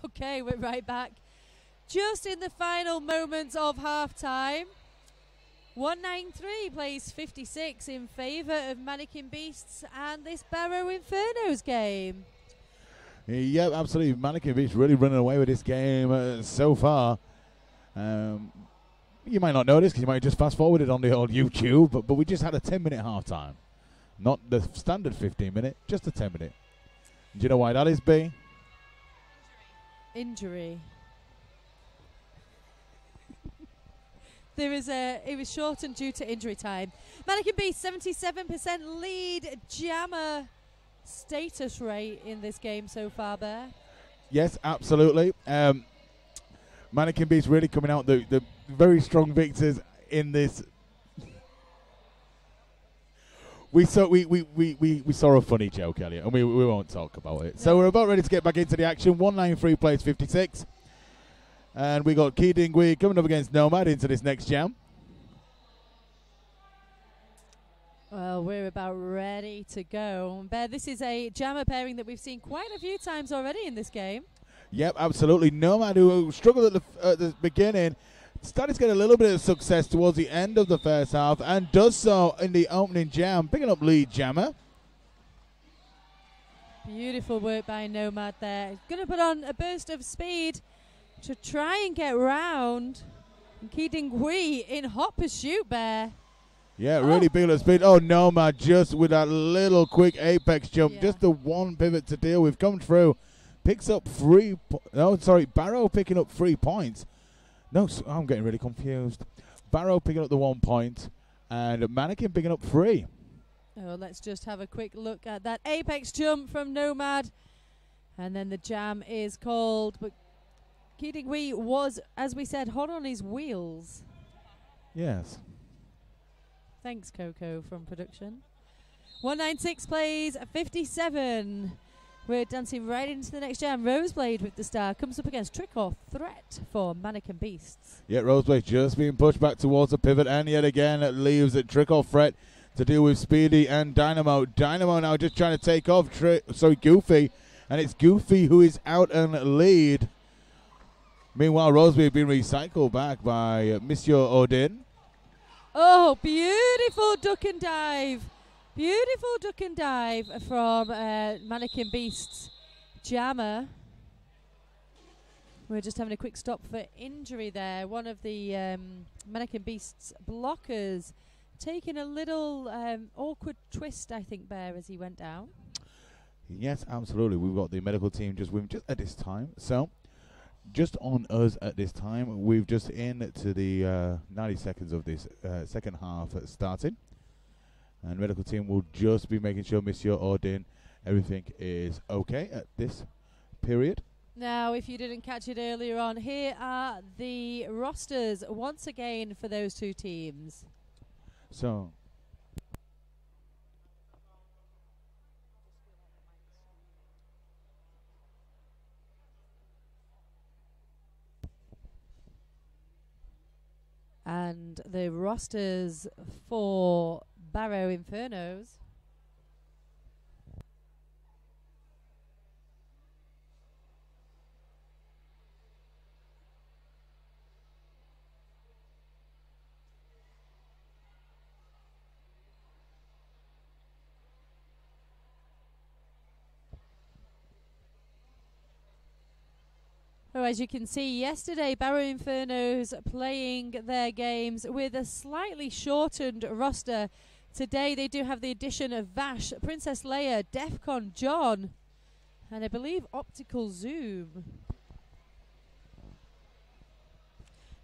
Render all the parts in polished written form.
Okay, we're right back. Just in the final moments of half-time. 193 plays 56 in favour of Manneken Beasts and this Barrow Infernos game. Yeah, absolutely. Manneken Beasts really running away with this game so far. You might not know this because you might just fast forward it on the old YouTube, but we just had a 10-minute half-time. Not the standard 15-minute, just a 10-minute. Do you know why that is, B? Injury. It was shortened due to injury time. Manneken Beast 77% lead. Jammer status rate in this game so far, Bear. Yes, absolutely. Manneken Beast really coming out the very strong victors in this. We saw a funny joke, Elliot, and we won't talk about it. So we're about ready to get back into the action. 193 plays 56. And we got Ki Dingui coming up against Nomad into this next jam. Well, we're about ready to go. Bear, this is a jammer pairing that we've seen quite a few times already in this game. Yep, absolutely. Nomad, who struggled at the beginning, started to get a little bit of success towards the end of the first half and does so in the opening jam, picking up lead jammer. Beautiful work by Nomad there. Going to put on a burst of speed to try and get round. Ki Dingui in hot pursuit, Bear. Yeah, really big speed. Oh, Nomad just with that little quick apex jump. Yeah. Just the one pivot to deal with. Come through. Picks up Barrow picking up 3 points. No, I'm getting really confused. Barrow picking up the 1 point. And Manneken picking up 3. Oh, let's just have a quick look at that apex jump from Nomad. And then the jam is called. But Ki Dingui was, as we said, hot on his wheels. Yes. Thanks, Coco from production. 196 plays 57. We're dancing right into the next jam. Roseblade with the star comes up against Trick or Threat for Manneken Beasts. Yeah, Roseblade just being pushed back towards the pivot, and yet again it leaves a Trick or Threat to deal with Speedy and Dynamo. Dynamo now just trying to take off Goofy, and it's Goofy who is out and lead. Meanwhile, Roseblade being recycled back by Monsieur Odin. Oh, beautiful duck and dive. Beautiful duck and dive from Manneken Beasts jammer. We're just having a quick stop for injury there. One of the Manneken Beasts blockers taking a little awkward twist, I think, Bear, as he went down. Yes, absolutely. We've got the medical team just with him just at this time. So, just on us at this time, we've just into the 90 seconds of this second half starting. And medical team will just be making sure Monsieur Odin, everything is okay at this period. Now, if you didn't catch it earlier on, here are the rosters once again for those two teams. So, and the rosters for Barrow Infernos. Oh, as you can see, yesterday Barrow Infernos playing their games with a slightly shortened roster. Today they do have the addition of Vash, Princess Leia, Defcon John, and I believe Optical Zoom.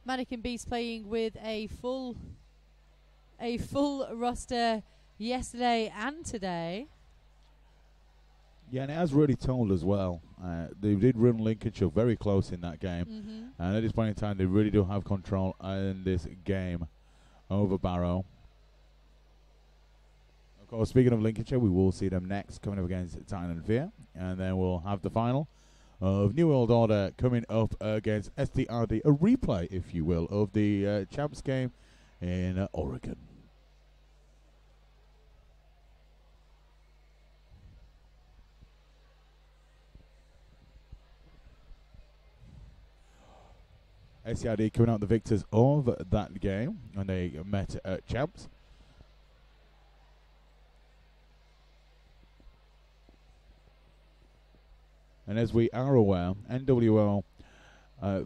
Manneken Beast playing with a full roster yesterday and today. yeah, and it has really told as well. They did run Lincolnshire very close in that game. And at this point in time, they really do have control in this game over Barrow. Of course, speaking of Lincolnshire, we will see them next coming up against Titan and Fear. And then we'll have the final of New World Order coming up against STRD. A replay, if you will, of the champs game in Oregon. SCID coming out the victors of that game, and they met champs. And as we are aware, NWL,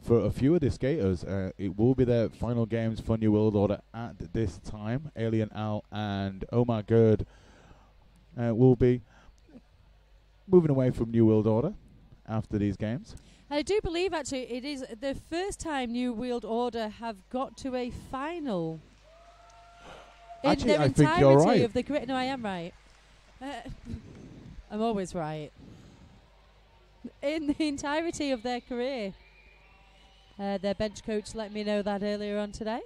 for a few of the skaters, it will be their final games for New World Order at this time. Alien Al and Omar Gerd will be moving away from New World Order after these games. I do believe, actually, it is the first time New World Order have got to a final. Actually, in their I think you're entirety right. of the career. No, I am right. I'm always right. In the entirety of their career. Their bench coach let me know that earlier on today.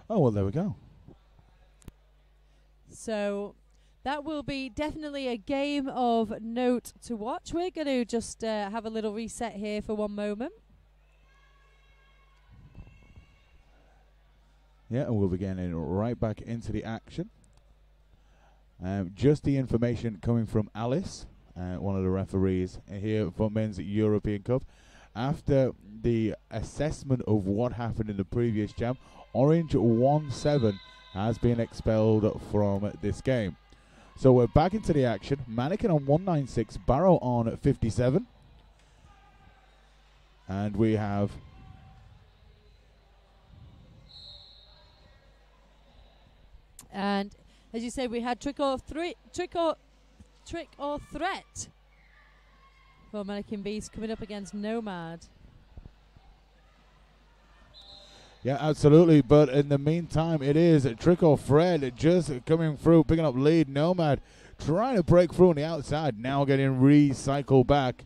Oh, well, there we go. So that will be definitely a game of note to watch. We're going to just have a little reset here for one moment. Yeah, and we'll be getting right back into the action. Just the information coming from Alice, one of the referees here for Men's European Cup. After the assessment of what happened in the previous jam, Orange 1-7 has been expelled from this game. So we're back into the action. Manneken on 196, Barrow on 57. And we have And as you say, we had trick or threat for Manneken Beast coming up against Nomad. Yeah, absolutely. But in the meantime, it is Trick or Fred just coming through, picking up lead. Nomad trying to break through on the outside, now getting recycled back.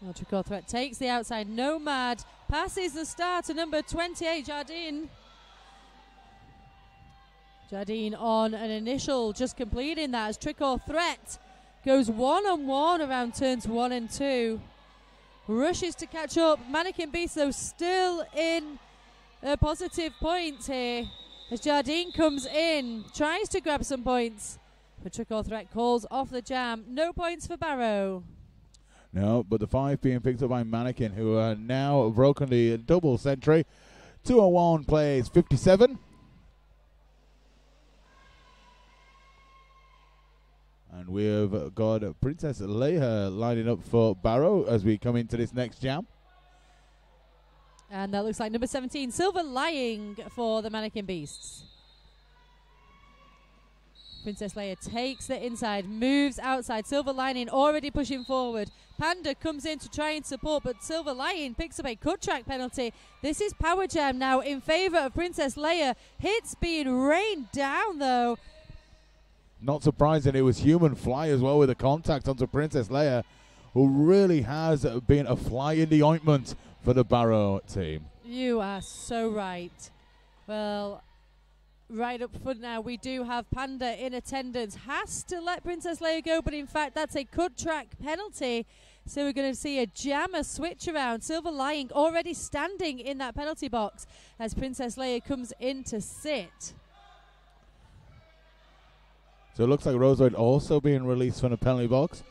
Well, Trick or Threat takes the outside. Nomad passes the star to number 28, Jardine. Jardine on an initial, just completing that as Trick or Threat goes one-on-one around turns 1 and 2. Rushes to catch up. Manneken Beast, though, still in positive points here as Jardine comes in, tries to grab some points, but Trick or Threat calls off the jam. No points for Barrow. No, but the 5 being picked up by Manneken, who are now broken the double century. 201 plays 57. And we have got Princess Leia lining up for Barrow as we come into this next jam. And that looks like number 17, Silver Lying for the Manneken Beasts. Princess Leia takes the inside, moves outside. Silver Lining already pushing forward. Panda comes in to try and support, but Silver Lining picks up a cut track penalty. This is Power Jam now in favor of Princess Leia. Hits being rained down, though. Not surprising, it was Human Fly as well with a contact onto Princess Leia, who really has been a fly in the ointment for the Barrow team. You are so right. Well, right up front now, we do have Panda in attendance. Has to let Princess Leia go, but in fact, that's a cut track penalty. So we're going to see a jammer switch around. Silver Lying already standing in that penalty box as Princess Leia comes in to sit. So it looks like Rosewood also being released from the penalty box.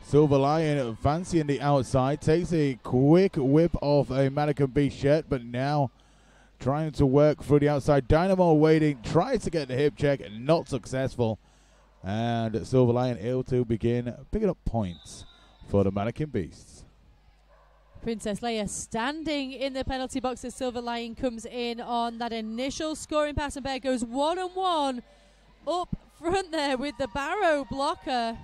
Silver Lion fancying the outside, takes a quick whip off a Manneken Beast shirt, but now trying to work through the outside. Dynamo waiting, tries to get the hip check, not successful. And Silver Lion able to begin picking up points for the Manneken Beasts. Princess Leia standing in the penalty box as Silver Lion comes in on that initial scoring pass, and Bear goes one-on-one up front there with the Barrow blocker.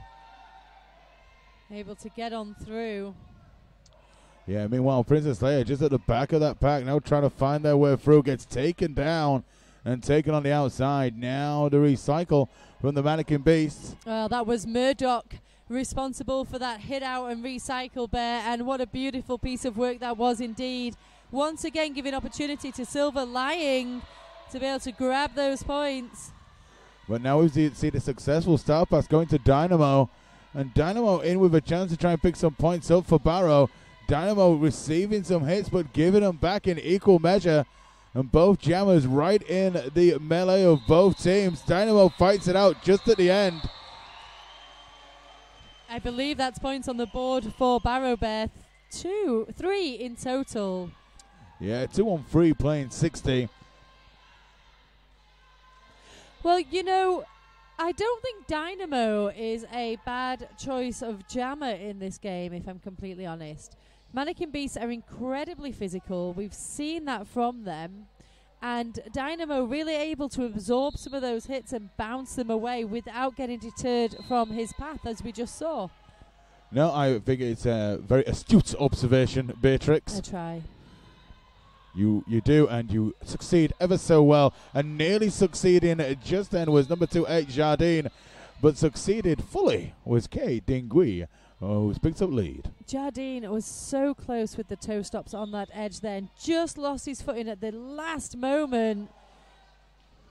Able to get on through. Yeah, meanwhile, Princess Leia just at the back of that pack, now trying to find their way through, gets taken down and taken on the outside. Now the recycle from the Manneken Beasts. Well, that was Murdoch responsible for that hit out and recycle, Bear, and what a beautiful piece of work that was indeed. Once again giving opportunity to Silver Lying to be able to grab those points. But now we see the successful star pass going to Dynamo, and Dynamo in with a chance to try and pick some points up for Barrow. Dynamo receiving some hits but giving them back in equal measure, and both jammers right in the melee of both teams. Dynamo fights it out just at the end. I believe that's points on the board for Barrow Bear. 3 in total. Yeah, 2 on 3 playing 60. Well, you know, I don't think Dynamo is a bad choice of jammer in this game, if I'm completely honest. Manneken Beasts are incredibly physical. We've seen that from them. And Dynamo really able to absorb some of those hits and bounce them away without getting deterred from his path, as we just saw. No, I think it's a very astute observation, Beatrix. I try. You do, and you succeed ever so well. And nearly succeeding just then was number 28, Jardine. But succeeded fully was K. Dingui, who's picked up lead. Jardine was so close with the toe stops on that edge there and just lost his footing at the last moment.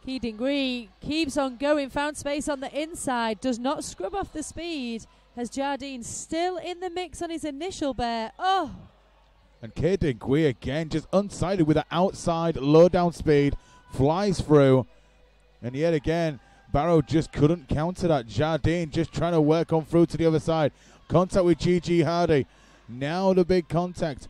K. Dingui keeps on going, found space on the inside, does not scrub off the speed. Has Jardine still in the mix on his initial bear. Oh! And K. Dingui again just unsighted with an outside low down speed. Flies through. And yet again, Barrow just couldn't counter that. Jardine just trying to work on through to the other side. Contact with Gigi Hardy. Now the big contact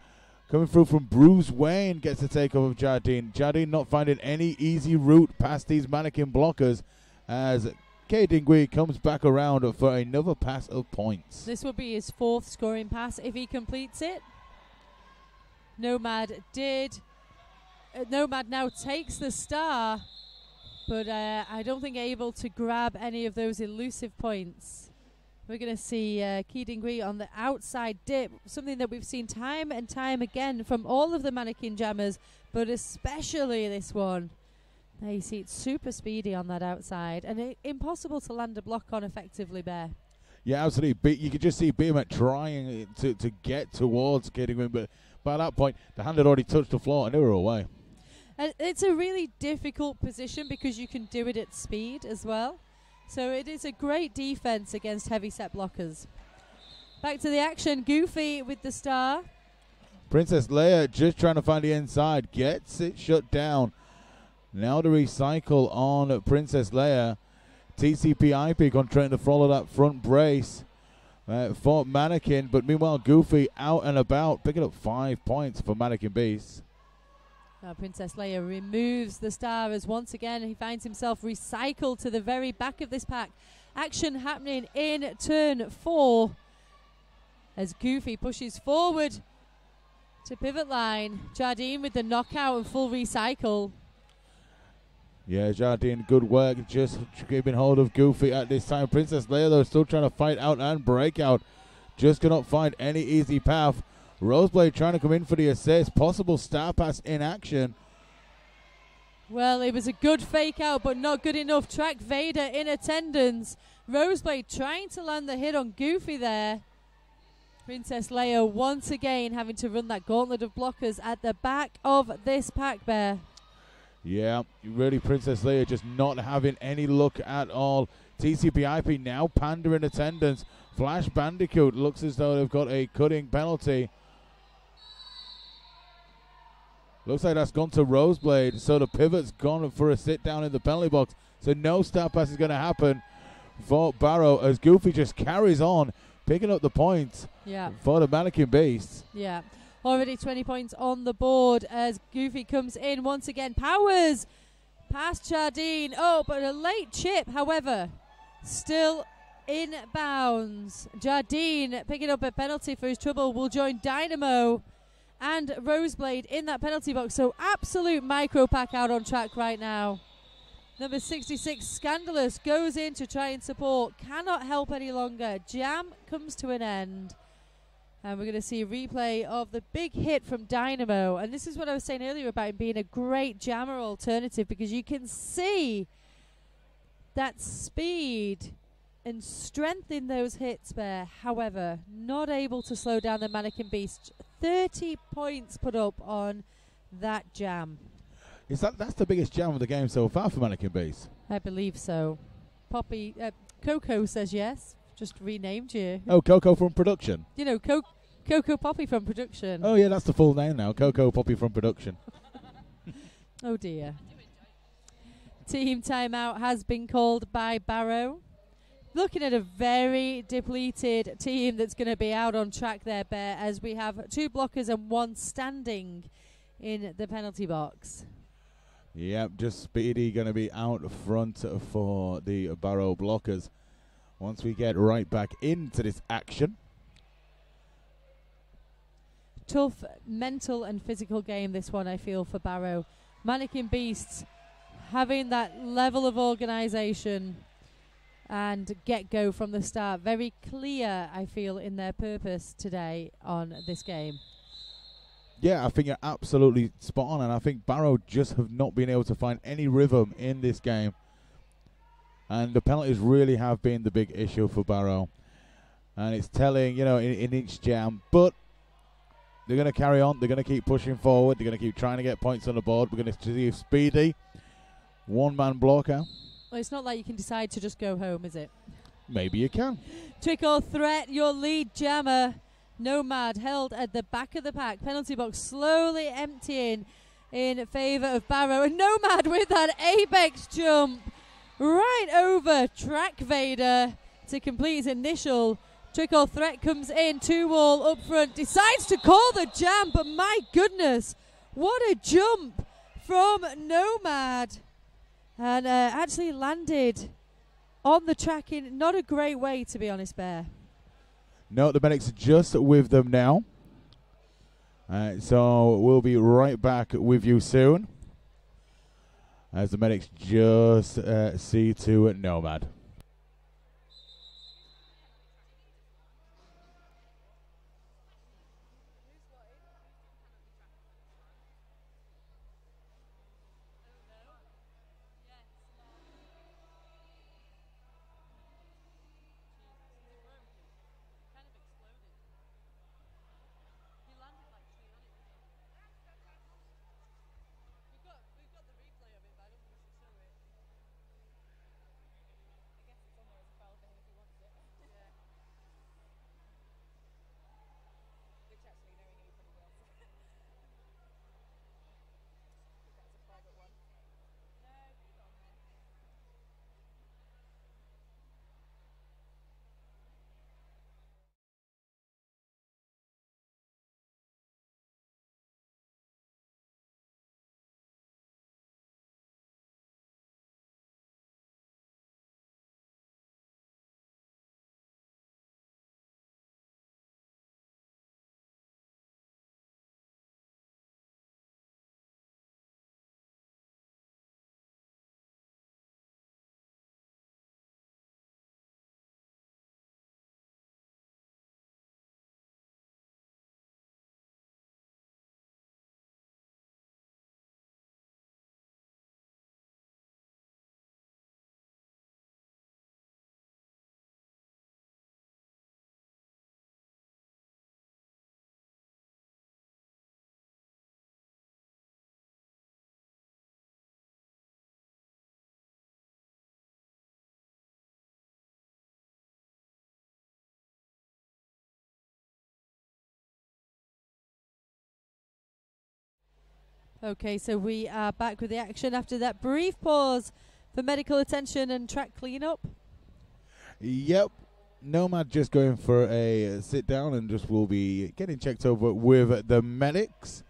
coming through from Bruce Wayne gets the takeoff of Jardine. Jardine not finding any easy route past these Manneken blockers as K. Dingui comes back around for another pass of points. This will be his 4th scoring pass if he completes it. Nomad did. Nomad now takes the star, but I don't think able to grab any of those elusive points. We're going to see K. Dingui on the outside dip, something that we've seen time and time again from all of the Manneken jammers, but especially this one. There you see it's super speedy on that outside, and impossible to land a block on effectively, Bear. Yeah, absolutely. You could just see Behemoth trying to get towards K. Dingui, but by that point, the hand had already touched the floor and they were away. And it's a really difficult position because you can do it at speed as well. So it is a great defense against heavy set blockers. Back to the action. Goofy with the star. Princess Leia just trying to find the inside. Gets it shut down. Now the recycle on Princess Leia. TCP IP trying to follow that front brace for Manneken. But meanwhile, Goofy out and about, picking up 5 points for Manneken Beasts. Now Princess Leia removes the star as once again he finds himself recycled to the very back of this pack. Action happening in turn 4 as Goofy pushes forward to pivot line. Jardine with the knockout and full recycle. Yeah, Jardine, good work. Just keeping hold of Goofy at this time. Princess Leia, though, still trying to fight out and break out. Just cannot find any easy path. Roseblade trying to come in for the assist. Possible star pass in action. Well, it was a good fake out, but not good enough. Track Vader in attendance. Roseblade trying to land the hit on Goofy there. Princess Leia once again having to run that gauntlet of blockers at the back of this pack, Bear. Yeah, really Princess Leia just not having any luck at all. TCP/IP now Panda in attendance. Flash Bandicoot looks as though they've got a cutting penalty. Looks like that's gone to Roseblade, so the pivot's gone for a sit down in the penalty box. So no star pass is going to happen for Barrow as Goofy just carries on, picking up the points for the Manneken Beasts. Yeah, already 20 points on the board as Goofy comes in once again. Powers past Jardine. Oh, but a late chip, however, still in bounds. Jardine picking up a penalty for his trouble will join Dynamo and Roseblade in that penalty box. So absolute micro pack out on track right now. Number 66, Scandalous, goes in to try and support. Cannot help any longer. Jam comes to an end. And we're going to see a replay of the big hit from Dynamo. And this is what I was saying earlier about him being a great jammer alternative, because you can see that speed and strength in those hits there. However, not able to slow down the Manneken Beast. 30 points put up on that jam. That's the biggest jam of the game so far for Manneken Beast? I believe so. Coco says yes. Just renamed you. Oh, Coco from production. You know, Coco Poppy from production. Oh yeah, that's the full name now. Coco Poppy from production. Oh dear. Team timeout has been called by Barrow. Looking at a very depleted team that's going to be out on track there, Bear, as we have 2 blockers and 1 standing in the penalty box. Yep, just Speedy going to be out front for the Barrow blockers. Once we get right back into this action. Tough mental and physical game, this one, I feel, for Barrow. Manneken Beasts having that level of organisation and get-go from the start. Very clear, I feel, in their purpose today on this game. Yeah, I think you're absolutely spot on, and I think Barrow just have not been able to find any rhythm in this game. And the penalties really have been the big issue for Barrow. And it's telling, you know, in each jam. But they're going to carry on. They're going to keep pushing forward. They're going to keep trying to get points on the board. We're going to see if Speedy, 1-man blocker. Well, it's not like you can decide to just go home, is it? Maybe you can. Trick or threat, your lead jammer. Nomad held at the back of the pack. Penalty box slowly emptying in favour of Barrow. And Nomad with that apex jump right over Track Vader to complete his initial. Trick or threat comes in, 2-wall up front, decides to call the jam, but my goodness, what a jump from Nomad. And actually landed on the track in not a great way, to be honest, Bear. No, the medics are just with them now. So we'll be right back with you soon. As the medics just see to Nomad. Okay, so we are back with the action after that brief pause for medical attention and track cleanup. Yep. Nomad just going for a sit down and just will be getting checked over with the medics.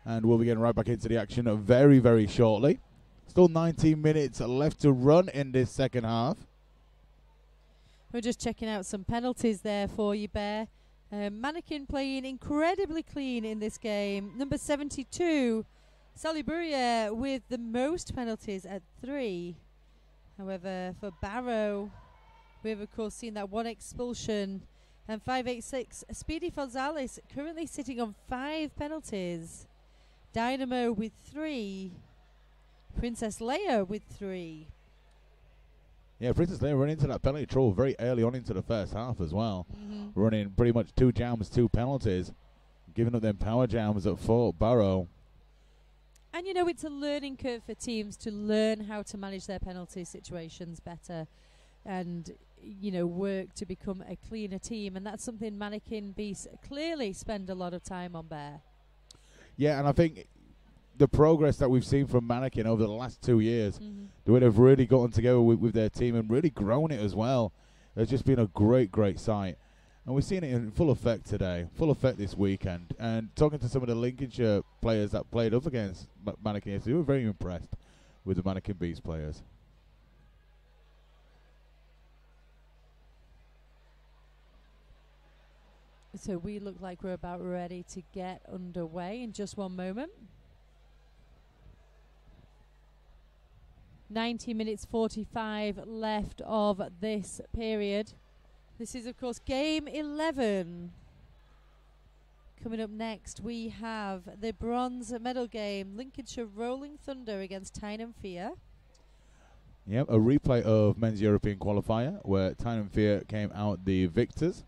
And we'll be getting right back into the action very, very shortly. Still 19 minutes left to run in this second half. We're just checking out some penalties there for you, Bear. Manneken playing incredibly clean in this game. Number 72, Sally Burrier with the most penalties at 3. However, for Barrow, we have of course seen that 1 expulsion. And 586, Speedy Gonzalez currently sitting on 5 penalties. Dynamo with 3. Princess Leia with 3. Yeah, Princess Leia running into that penalty trouble very early on into the first half as well. Running pretty much 2 jams, 2 penalties. Giving up them power jams at Fort Barrow. And, you know, it's a learning curve for teams to learn how to manage their penalty situations better and, you know, work to become a cleaner team. And that's something Manneken Beasts clearly spend a lot of time on, Bear. Yeah, and I think the progress that we've seen from Manneken over the last 2 years. Mm-hmm. The way they've really gotten together with their team and really grown it as well. It's just been a great, great sight. And we've seen it in full effect today, full effect this weekend. And talking to some of the Lincolnshire players that played up against Manneken yesterday, we were very impressed with the Manneken Beast players. So we look like we're about ready to get underway in just one moment. 90 minutes 45 left of this period. This is, of course, game 11. Coming up next, we have the bronze medal game, Lincolnshire Rolling Thunder against Tyne Fear. Yep, a replay of men's European qualifier where Tyne Fear came out the victors.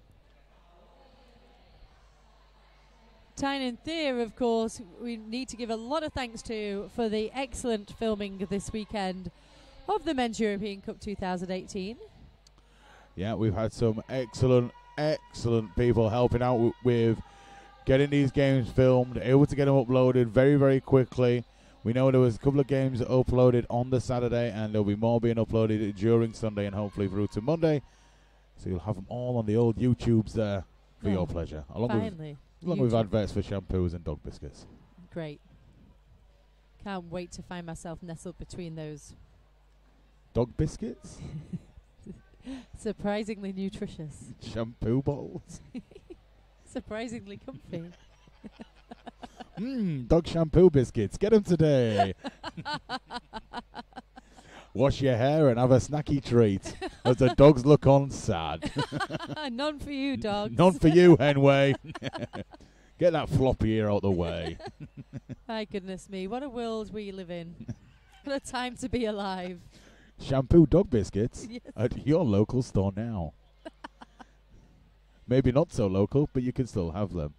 Tyne Fear, of course, we need to give a lot of thanks to for the excellent filming this weekend of the Men's European Cup 2018. Yeah, we've had some excellent people helping out with getting these games filmed, able to get them uploaded very, very quickly. We know there was a couple of games uploaded on the Saturday, and there'll be more being uploaded during Sunday and hopefully through to Monday. So you'll have them all on the old YouTubes there for your pleasure. Along with adverts for shampoos and dog biscuits. Great. Can't wait to find myself nestled between those. Dog biscuits? Surprisingly nutritious. Shampoo bottles? Surprisingly comfy. Dog shampoo biscuits. Get them today. Wash your hair and have a snacky treat as the dogs look on sad. None for you, dogs. None for you, Henway. Get that floppy ear out the way. My goodness me, what a world we live in. What a time to be alive. Shampoo dog biscuits Yes. at your local store now. Maybe not so local, but you can still have them.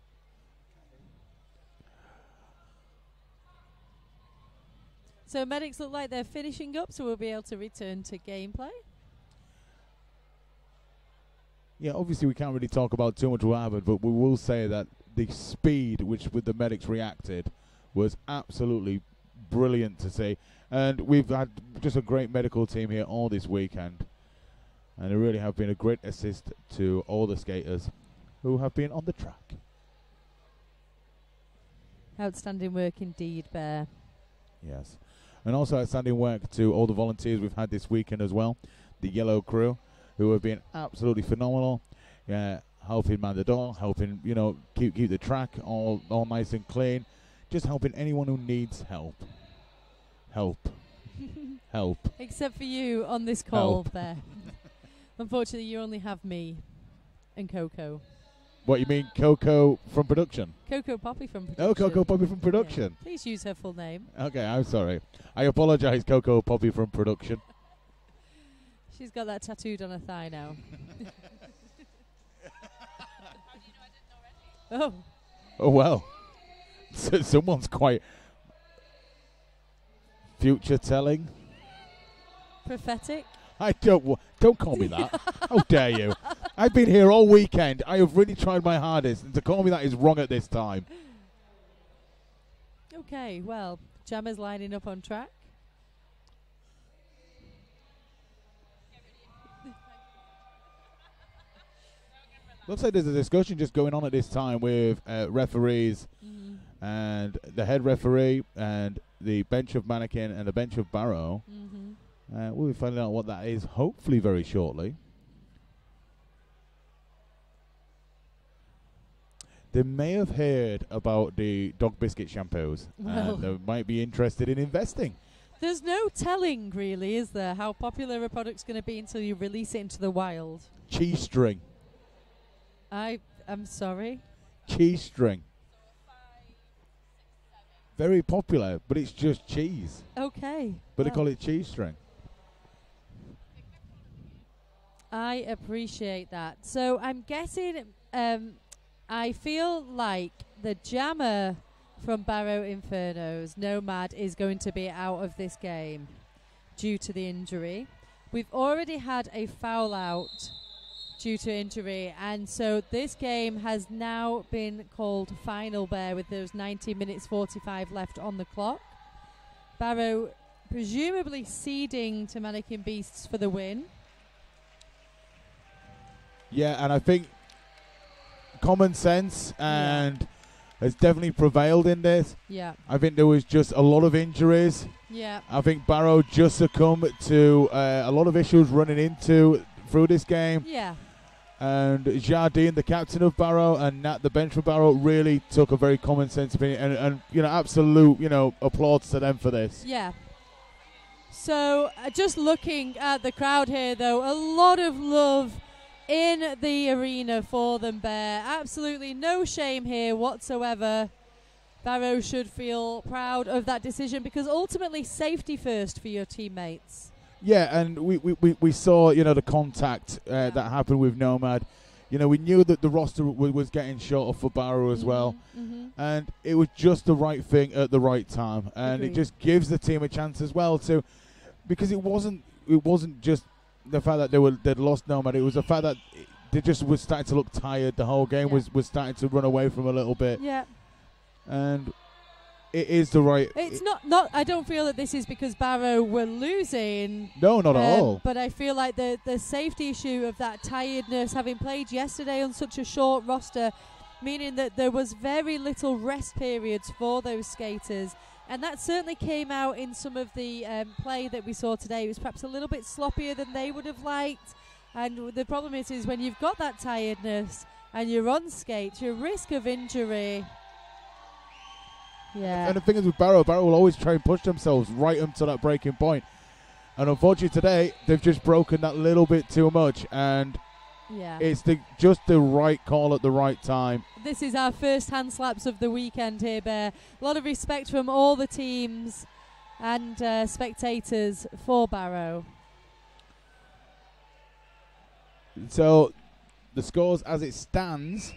So medics look like they're finishing up, so we'll be able to return to gameplay. Yeah, obviously we can't really talk about too much what happened, but we will say that the speed which with the medics reacted was absolutely brilliant to see. And we've had just a great medical team here all this weekend. And they really have been a great assist to all the skaters who have been on the track. Outstanding work indeed, Bear. Yes. And also outstanding work to all the volunteers we've had this weekend as well. The Yellow Crew, who have been absolutely phenomenal. Helping man the door, helping, keep the track all nice and clean. Just helping anyone who needs help. Help. Except for you on this call, Bear. Unfortunately, you only have me and Coco. What, you mean Coco from production? Coco Poppy from production. Oh, Coco Poppy from production. Yeah. Please use her full name. Okay, I'm sorry. I apologise, Coco Poppy from production. She's got that tattooed on her thigh now. Oh. Oh, well. Someone's quite future-telling. Prophetic. I don't call me that. How dare you? I've been here all weekend. I have really tried my hardest, and to call me that is wrong at this time. Okay, well, Jammer's lining up on track. Looks like there's a discussion just going on at this time with referees and the head referee and the bench of Manneken and the bench of Barrow. We'll be finding out what that is hopefully very shortly. They may have heard about the dog biscuit shampoos and they might be interested in investing. There's no telling, really, is there, how popular a product's going to be until you release it into the wild. Cheese string. I'm sorry? Cheese string. Very popular, but it's just cheese. Okay. But they call it cheese string. I appreciate that. So I'm guessing, I feel like the jammer from Barrow Inferno's Nomad is going to be out of this game due to the injury. We've already had a foul out due to injury. And so this game has now been called final, Bear, with those 90 minutes 45 left on the clock. Barrow presumably ceding to Manneken Beasts for the win. Yeah, and I think common sense and has definitely prevailed in this. Yeah. I think there was just a lot of injuries. Yeah. I think Barrow just succumbed to a lot of issues running into through this game. Yeah. And Jardine, the captain of Barrow, and Nat, the bench for Barrow, really took a very common sense opinion. And absolute, applause to them for this. Yeah. So, just looking at the crowd here, though, a lot of love in the arena for them, Bear. Absolutely no shame here whatsoever. Barrow should feel proud of that decision because ultimately safety first for your teammates. Yeah, and we saw, the contact that happened with Nomad. We knew that the roster was getting shorter for Barrow as well. Mm-hmm. And it was just the right thing at the right time. And Agreed. It just gives the team a chance as well to, because it wasn't just the fact that they'd lost Nomad. It was the fact that they just was starting to look tired. The whole game was starting to run away from a little bit. Yeah. And it is the right... It's not. I don't feel that this is because Barrow were losing. No, not at all. But I feel like the safety issue of that tiredness, having played yesterday on such a short roster, meaning that there was very little rest periods for those skaters. And that certainly came out in some of the play that we saw today. It was perhaps a little bit sloppier than they would have liked. And the problem is when you've got that tiredness and you're on skates, your risk of injury... Yeah. And the thing is with Barrow will always try and push themselves right up to that breaking point. And unfortunately today, they've just broken that little bit too much. And it's just the right call at the right time. This is our first hand slaps of the weekend here, Bear. A lot of respect from all the teams and spectators for Barrow. So the scores as it stands...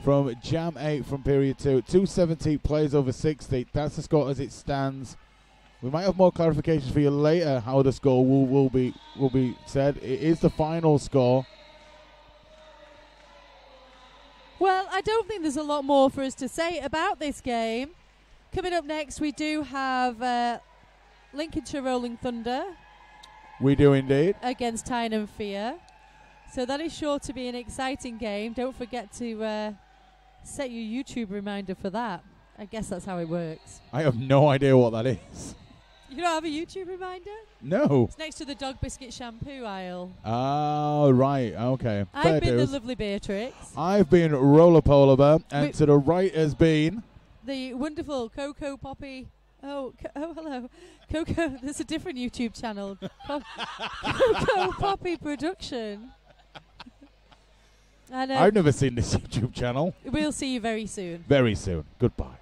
From Jam 8 from period 2, 270 plays over 60. That's the score as it stands. We might have more clarifications for you later how the score will be said. It is the final score. Well, I don't think there's a lot more for us to say about this game. Coming up next, we do have Lincolnshire Rolling Thunder. We do indeed. Against Tyneham Fear. So that is sure to be an exciting game. Don't forget to set your YouTube reminder for that. I guess that's how it works. I have no idea what that is. You don't have a YouTube reminder? No. It's next to the dog biscuit shampoo aisle. Oh, right. Okay. I've been the lovely Beatrix. I've been Roller Polar Bear. And to the right has been... the wonderful Coco Poppy... Oh, hello. Coco... There's a different YouTube channel. Coco Poppy Production. And, I've never seen this YouTube channel. We'll see you very soon. Very soon. Goodbye.